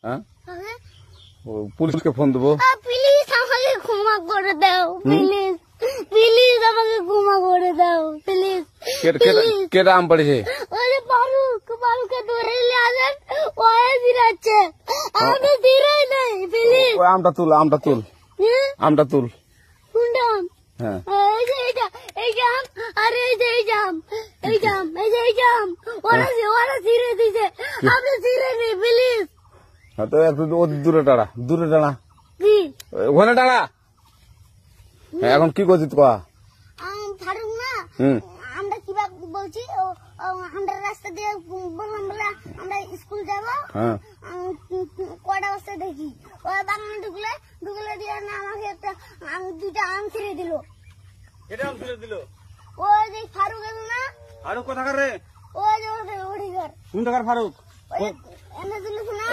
হ্যাঁ পুলিশকে ফোন দেবো। প্লিজ আমাকে ক্ষমা করে দাও, প্লিজ প্লিজ আমাকে ক্ষমা করে দাও, প্লিজ। কেটা আম পড়েছে? ওই ফারুককে ধরে নিয়ে আসেন, ওই দিরাচ্ছে, আমি দিরাই নাই, প্লিজ। ওই আমটা তুল আমটা তুল। কোনটা আম? হ্যাঁ এই যে এই জাম, আরে এই যে এই জাম ওরা ছিঁড়ে দিছে, আপনি ছিঁড়ে নি, প্লিজ। তো একটু দূরে টাড়া কি ওখানে টাড়া। হ্যাঁ এখন কি করছিস কয়া? ফারুক না, আমরা কিভাবে বলছি, আমরা রাস্তা দিয়ে বললাম বলে আমরা স্কুল যাবো, কটা বস্তা দেখি ওই বাগানে ঢুকলে দিয়ে না আমাকে একটা দুইটা আম ছিঁড়ে দিল। ওই যে ফারুক এলো না, ফারুক কোথাকার রে? ওই যে ওঠি ঘর কোন টাকার ফারুক? এনে দিল না।